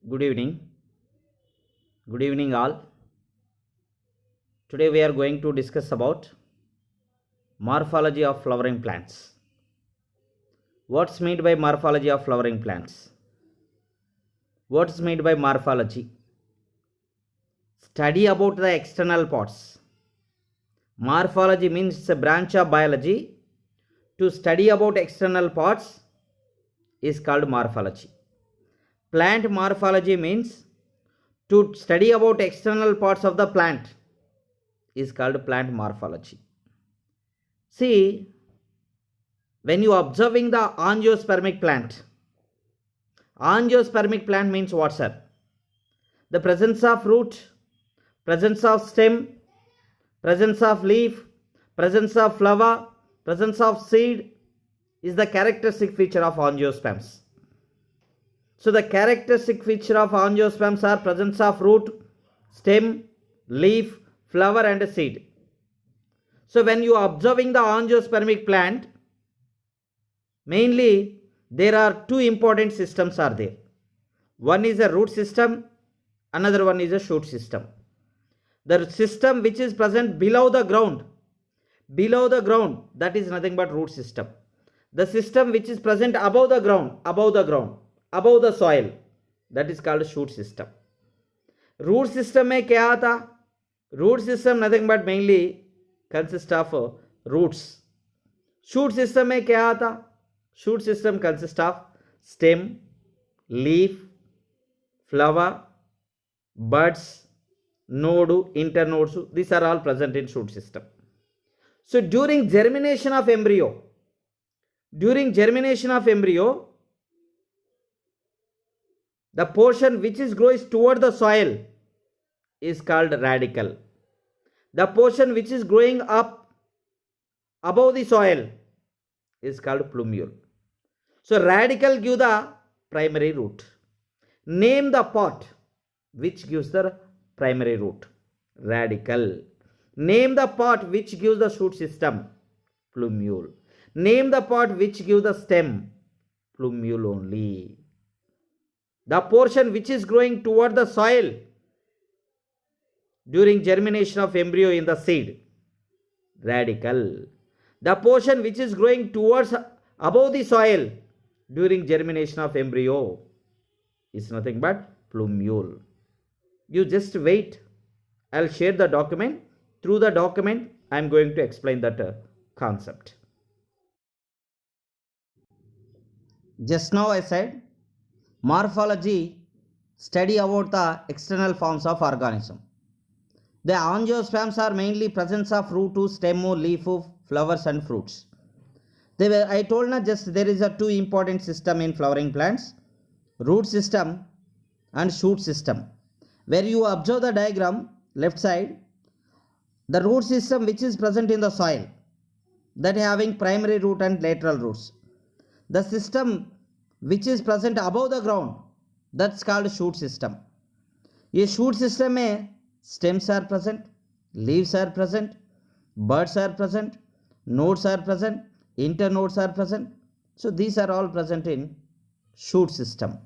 Good evening. Good evening, all. Today we are going to discuss about morphology of flowering plants. What's meant by morphology of flowering plants? What's meant by morphology? Study about the external parts. Morphology means a branch of biology. To study about external parts is called morphology. Plant morphology means to study about external parts of the plant is called plant morphology. See, when you observing the angiospermic plant means what, sir? The presence of root, presence of stem, presence of leaf, presence of flower, presence of seed is the characteristic feature of angiosperms. So the characteristic feature of angiosperms are presence of root, stem, leaf, flower and seed. So when you are observing the angiospermic plant, mainly there are two important systems are there. One is a root system, another one is a shoot system. The system which is present below the ground, that is nothing but root system. The system which is present above the ground, above the soil, that is called shoot system. Root system में क्या आता? Root system nothing but mainly consists of roots. Shoot system में क्या आता? Shoot system consists of stem, leaf, flower, buds, node, internodes. These are all present in shoot system. So during germination of embryo, the portion which is grows toward the soil is called radicle. The portion which is growing up above the soil is called plumule. So radicle gives the primary root. Name the part which gives the primary root. Radicle. Name the part which gives the shoot system. Plumule. Name the part which gives the stem. Plumule only. The portion which is growing toward the soil during germination of embryo in the seed. Radicle. The portion which is growing towards above the soil during germination of embryo is nothing but plumule. You just wait. I'll share the document. Through the document, I am going to explain that concept. Just now I said morphology study about the external forms of organism. The angiosperms are mainly presence of root, stem, leaf, flowers and fruits. I told not just there is a two important system in flowering plants, root system and shoot system. Where you observe the diagram left side, the root system which is present in the soil, that having primary root and lateral roots. The system which is present above the ground, that's called shoot system. A shoot system में stems are present, leaves are present, buds are present, nodes are present, internodes are present. So these are all present in shoot system.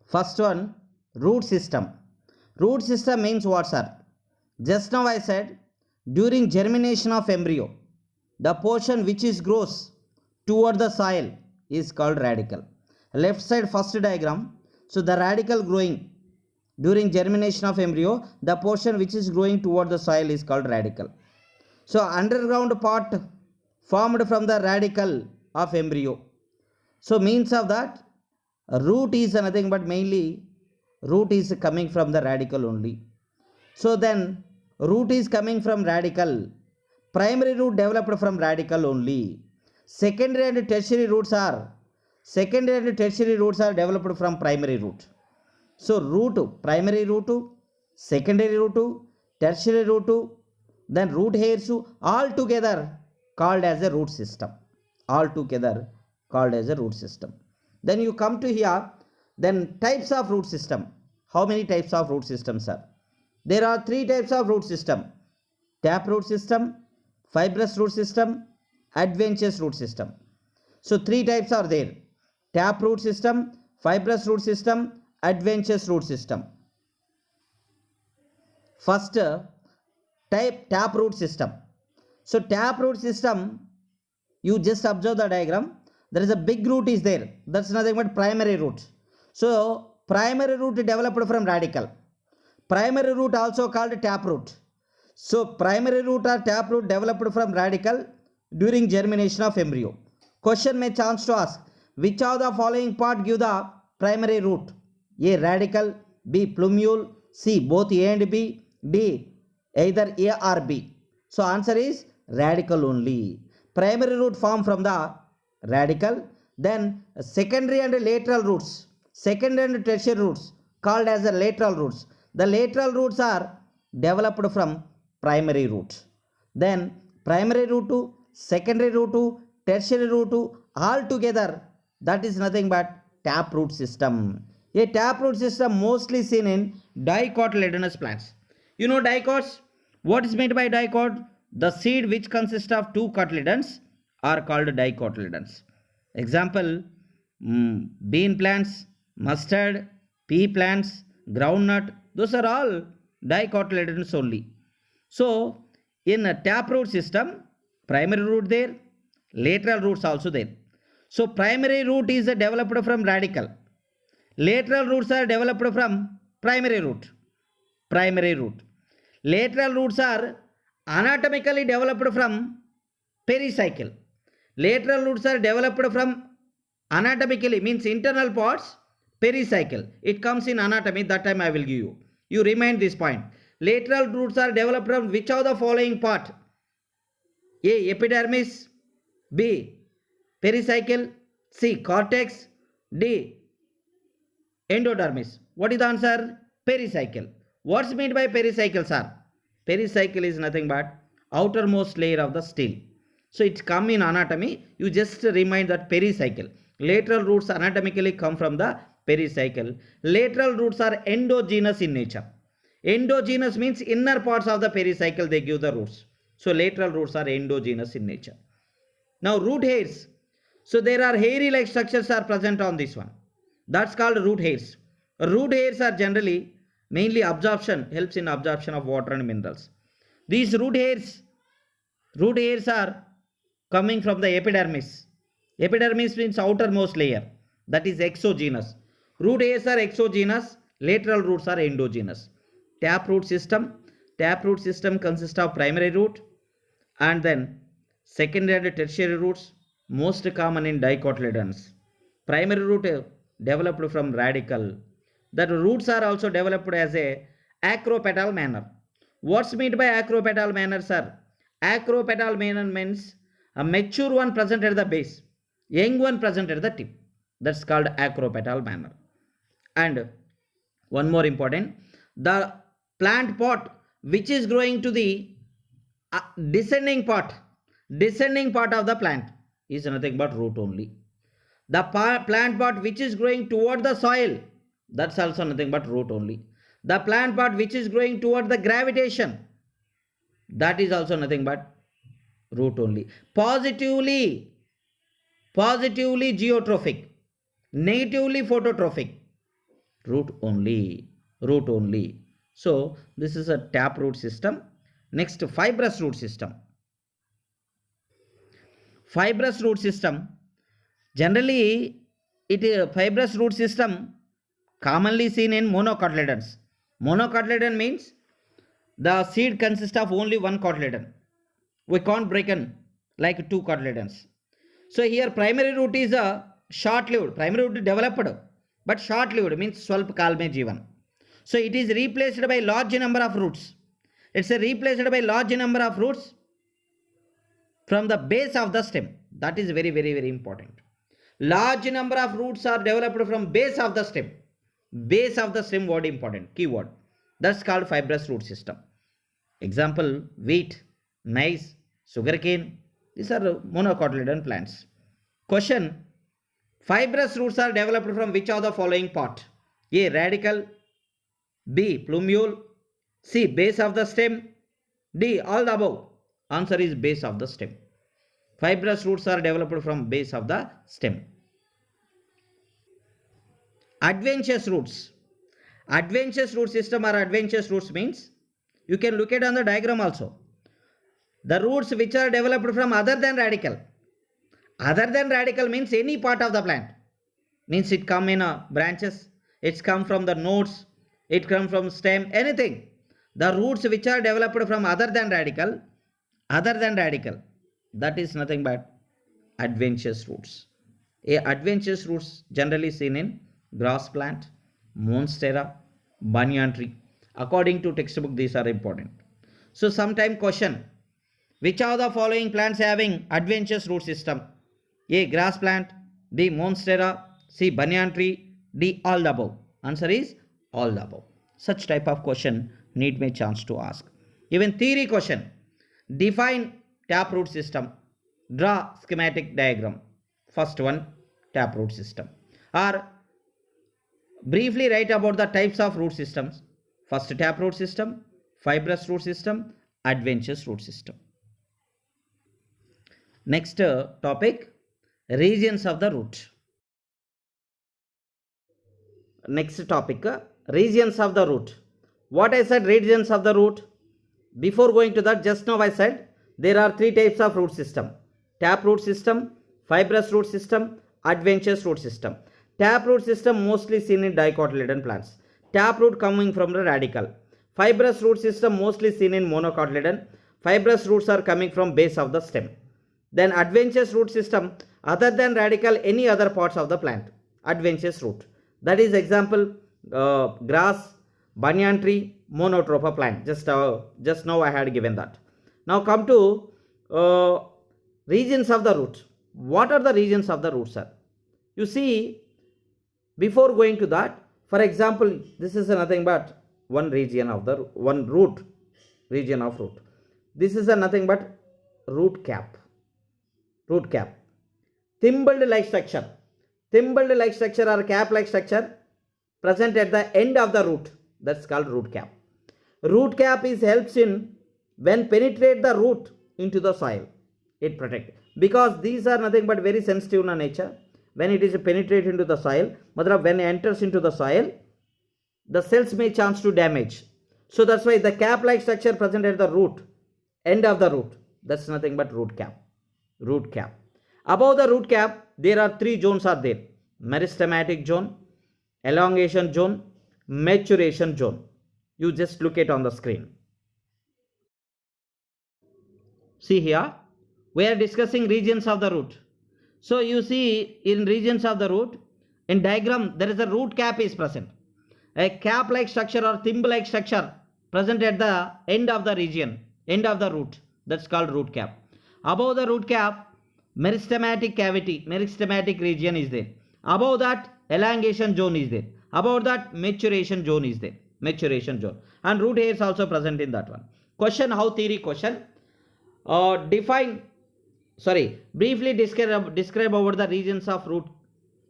First one, root system. Root system means what, sir? Just now I said during germination of embryo, the portion which is grows toward the soil is called radicle. Left side first diagram. So the radicle growing during germination of embryo, the portion which is growing toward the soil is called radicle. So underground part formed from the radicle of embryo. So means of that root is nothing but mainly root is coming from the radicle only. So then root is coming from radicle. Primary root developed from radicle only. Secondary and tertiary roots are developed from primary root. So root, primary root, secondary root, tertiary root, then root hairs all together called as a root system. Then you come to here, then types of root system. How many types of root systems are? There are three types of root system. Taproot system, fibrous root system, adventitious root system. So three types are there. tap root system, fibrous root system, adventitious root system. First type tap root system. So tap root system, you just observe the diagram. There is a big root is there. That's nothing but primary root. So primary root developed from radicle. Primary root also called tap root. So primary root or tap root developed from radicle during germination of embryo. Question may chance to ask, which of the following part give the primary root? A radicle, B plumule, C both A and B, D either A or B. So answer is radicle only. Primary root form from the radicle, then secondary and lateral roots, secondary and tertiary roots called as the lateral roots. The lateral roots are developed from primary root. Then primary root to secondary root to tertiary root to all together, that is nothing but tap root system. A tap root system mostly seen in dicotyledonous plants. You know dicots? What is meant by dicot? The seed which consists of two cotyledons are called dicotyledons. Example, bean plants, mustard, pea plants, groundnut, those are all dicotyledons only. So in a tap root system, primary root there, lateral roots also there. So primary root is developed from radicle. Lateral roots are developed from primary root. Primary root. Lateral roots are anatomically developed from pericycle. Lateral roots are developed from anatomically, means internal parts, pericycle. It comes in anatomy, that time I will give you. You remind this point. Lateral roots are developed from which of the following part? A. Epidermis, B. Pericycle, C. Cortex, D. Endodermis. What is the answer? Pericycle. What's meant by pericycle, sir? Pericycle is nothing but outermost layer of the stem. So it's come in anatomy. You just remind that pericycle. Lateral roots anatomically come from the pericycle. Lateral roots are endogenous in nature. Endogenous means inner parts of the pericycle they give the roots. So lateral roots are endogenous in nature. Now root hairs. So there are hairy like structures are present on this one. That's called root hairs. Root hairs are generally mainly absorption, helps in absorption of water and minerals. These root hairs are coming from the epidermis. Epidermis means outermost layer, that is exogenous. Root hairs are exogenous, lateral roots are endogenous. Tap root system consists of primary root and then secondary and tertiary roots, most common in dicotyledons. Primary root developed from radicle. The roots are also developed as a acropetal manner. What's meant by acropetal manner, sir? Acropetal manner means a mature one present at the base, young one present at the tip. That's called acropetal manner. And one more important, the plant pot which is growing to the descending part of the plant is nothing but root only. The plant pot which is growing toward the soil, that's also nothing but root only. The plant part which is growing toward the gravitation, that is also nothing but root only. Positively geotrophic, negatively phototrophic, root only. So this is a tap root system. Next, fibrous root system. Fibrous root system, generally fibrous root system commonly seen in monocotyledons. Monocotyledon means the seed consists of only one cotyledon. We can't break in like two cotyledons. So here primary root is a short-lived. Primary root developed but short-lived, means swalp kaal mein jeevan. So it is replaced by large number of roots. It's replaced by large number of roots from the base of the stem. That is very, very, very important. Large number of roots are developed from base of the stem. Base of the stem word important, keyword. That's called fibrous root system. Example, wheat, maize, sugarcane. These are monocotyledon plants. Question, fibrous roots are developed from which of the following part? A. Radicle, B. Plumule, C. Base of the stem, D. All the above. Answer is base of the stem. Fibrous roots are developed from base of the stem. adventitious roots. Adventitious root system or adventitious roots means you can look at on the diagram also. The roots which are developed from other than radical. Other than radical means any part of the plant. Means it come in branches, it's come from the nodes, it come from stem, anything. The roots which are developed from other than radical, that is nothing but adventitious roots. Adventitious roots generally seen in grass plant, monstera, banyan tree. According to textbook, these are important. So sometime question, which of the following plants having adventitious root system? A, grass plant, B, monstera, C, banyan tree, D, all the above. Answer is all the above. Such type of question need me chance to ask. Even theory question, define taproot system, draw schematic diagram. First one, taproot system. Or briefly write about the types of root systems. First, taproot system, fibrous root system, adventitious root system. Next topic, regions of the root. Next topic, regions of the root. What I said, regions of the root. Before going to that, just now I said there are three types of root system: taproot system, fibrous root system, adventitious root system. Taproot system mostly seen in dicotyledon plants. Taproot coming from the radical. Fibrous root system mostly seen in monocotyledon. Fibrous roots are coming from base of the stem. Then adventitious root system, other than radical, any other parts of the plant. Adventitious root. That is example, grass, banyan tree, monotropa plant. Just now I had given that. Now come to regions of the root. What are the regions of the root, sir? You see, before going to that, for example, this is nothing but one region of the region of root. This is nothing but root cap. Thimbled like structure. Thimbled like structure or cap like structure present at the end of the root. That's called root cap. Root cap is helps in when penetrate the root into the soil. It protect, because these are nothing but very sensitive in nature. When it is penetrate into the soil, when it enters into the soil, the cells may chance to damage. So that's why the cap like structure present at the root, end of the root. That's nothing but root cap. Above the root cap, there are three zones are there: meristematic zone, elongation zone, maturation zone. You just look it on the screen. See here, we are discussing regions of the root. So you see, in regions of the root, in diagram, there is a root cap is present. A cap like structure or thimble like structure present at the end of the region, end of the root. That's called root cap. Above the root cap, meristematic cavity, meristematic region is there. Above that, elongation zone is there. Above that, maturation zone is there. Maturation zone. And root hairs also present in that one. Question, how theory question? Briefly describe over the regions of root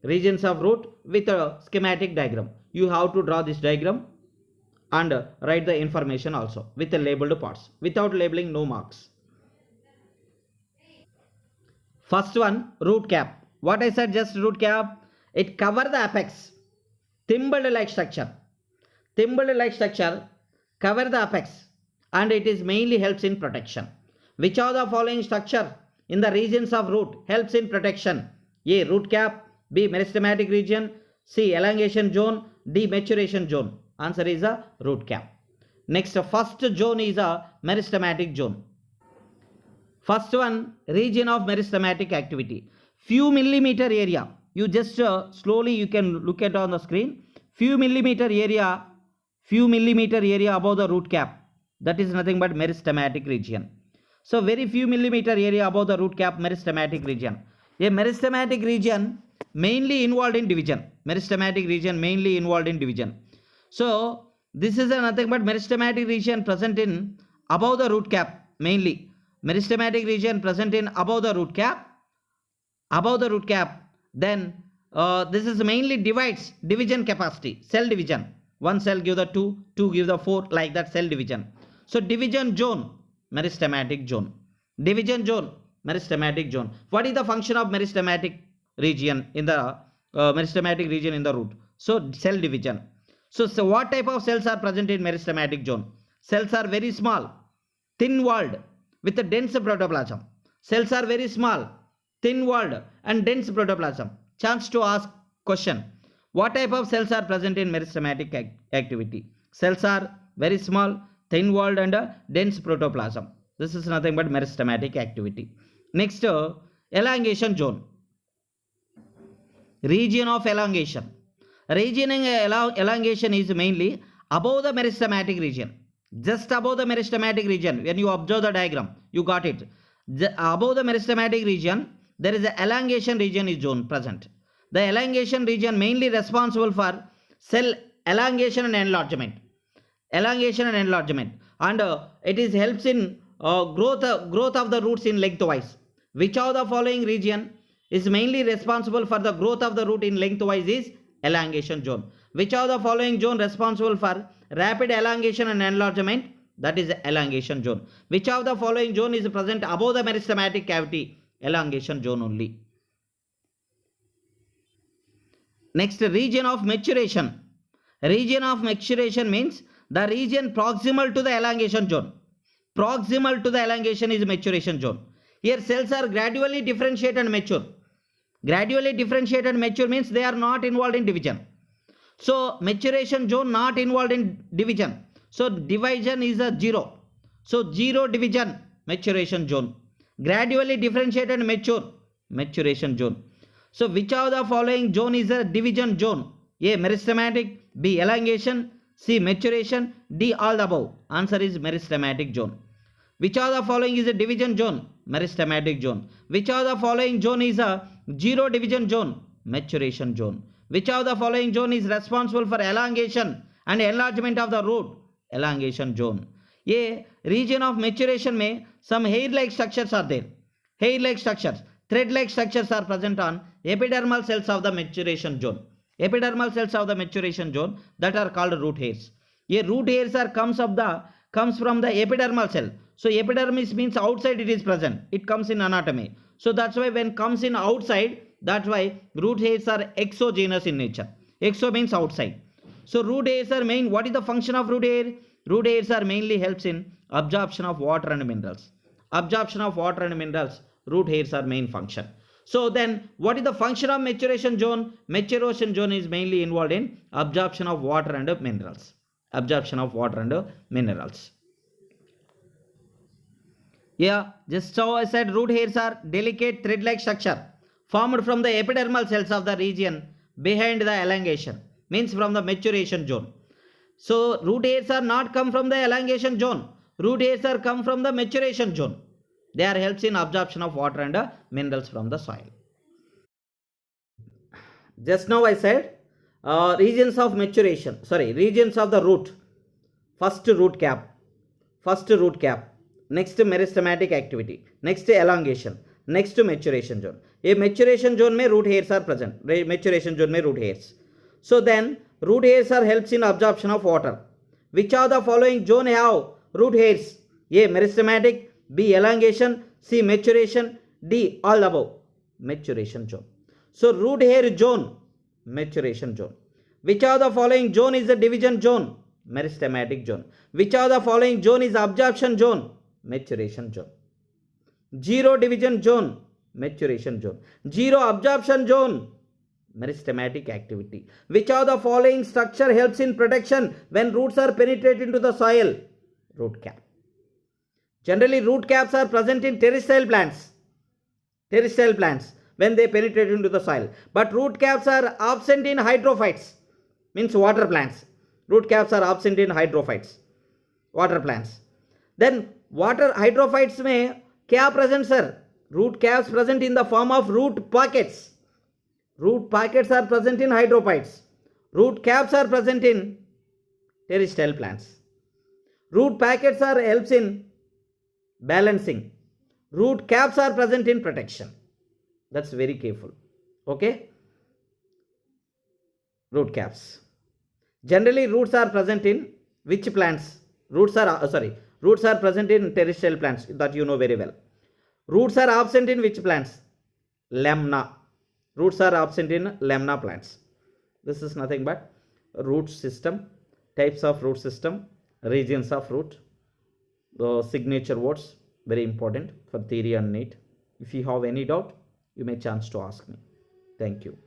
with a schematic diagram. You have to draw this diagram and write the information also with the labeled parts. Without labeling, no marks. First one, root cap. What I said, just root cap, it cover the apex. Thimbled like structure. Cover the apex, and it is mainly helps in protection. Which of the following structure in the regions of root helps in protection? A, root cap, B, meristematic region, C, elongation zone, D, maturation zone. Answer is a root cap. Next, first zone is a meristematic zone. First one, region of meristematic activity. Few millimeter area. You just slowly you can look at on the screen. Few millimeter area above the root cap. That is nothing but meristematic region. So very few millimeter area above the root cap, meristematic region. A meristematic region mainly involved in division. So this is nothing but meristematic region present in above the root cap mainly. Meristematic region present in above the root cap. Then this is mainly division capacity, cell division. One cell give the two give the four, like that cell division. So division zone, meristematic zone. What is the function of meristematic region in the root? So cell division. So what type of cells are present in meristematic zone? Cells are very small, thin walled with a dense protoplasm. Cells are very small, thin walled and dense protoplasm. Chance to ask question. What type of cells are present in meristematic activity? Cells are very small, thin walled and dense protoplasm. This is nothing but meristematic activity. Next, elongation zone. Region of elongation. Region elongation is mainly above the meristematic region. Just above the meristematic region. When you observe the diagram, you got it. Above the meristematic region, there is an elongation region is zone present. The elongation region mainly responsible for cell elongation and enlargement. Elongation and enlargement. And it is helps in growth of the roots in lengthwise. Which of the following region is mainly responsible for the growth of the root in lengthwise is elongation zone. Which of the following zone responsible for rapid elongation and enlargement? That is elongation zone. Which of the following zone is present above the meristematic cavity? Elongation zone only. Next, region of maturation. Region of maturation means the region proximal to the elongation zone. Proximal to the elongation is maturation zone. Here cells are gradually differentiate and mature. Gradually differentiate and mature means they are not involved in division. So maturation zone not involved in division. So division is a 0. So 0 division, maturation zone. Gradually differentiate and mature, maturation zone. So which of the following zone is a division zone? A. Meristematic, B. Elongation, C. Maturation, D. All the above. Answer is meristematic zone. Which of the following is a division zone? Meristematic zone. Which of the following zone is a 0 division zone? Maturation zone. Which of the following zone is responsible for elongation and enlargement of the root? Elongation zone. A. Region of maturation may some hair-like structures are there. Hair-like structures, thread-like structures are present on epidermal cells of the maturation zone. Epidermal cells of the maturation zone that are called root hairs. A root hairs are comes from the epidermal cell. So epidermis means outside it is present. It comes in anatomy. So that's why when comes in outside, that's why root hairs are exogenous in nature. Exo means outside. So root hairs are main. What is the function of root hair? Root hairs are mainly helps in absorption of water and minerals. Absorption of water and minerals. Root hairs are main function. So then what is the function of maturation zone? Maturation zone is mainly involved in absorption of water and minerals. Absorption of water and minerals. Yeah, just so I said, root hairs are delicate thread-like structure formed from the epidermal cells of the region behind the elongation, means from the maturation zone. So root hairs are not come from the elongation zone. Root hairs are come from the maturation zone. They are helps in absorption of water and minerals from the soil. Just now I said regions of maturation, regions of the root. First root cap, next meristematic activity, next elongation, next maturation zone. A maturation zone may root hairs are present. Maturation zone may root hairs. So then root hairs are helps in absorption of water. Which of the following zone have root hairs? A. Meristematic, B. Elongation, C. Maturation, D. All above. Maturation zone. So root hair zone, maturation zone. Which of the following zone is the division zone? Meristematic zone. Which of the following zone is absorption zone? Maturation zone. 0 division zone, maturation zone. 0 absorption zone, meristematic activity. Which of the following structure helps in protection when roots are penetrate into the soil? Root cap. Generally root caps are present in terrestrial plants. Terrestrial plants when they penetrate into the soil. But root caps are absent in hydrophytes, means water plants. Root caps are absent in hydrophytes, water plants. Then water hydrophytes may क्या present sir? Root caps present in the form of root pockets. Root pockets are present in hydrophytes. Root caps are present in terrestrial plants. Root pockets are helps in balancing. Root caps are present in protection. That's very careful. Okay. Root caps. Generally roots are present in which plants? Roots are present in terrestrial plants, that you know very well. Roots are absent in which plants? Lamina. Roots are absent in lamina plants. This is nothing but root system, types of root system, regions of root, the signature words, very important for theory and NEET. If you have any doubt, you may chance to ask me. Thank you.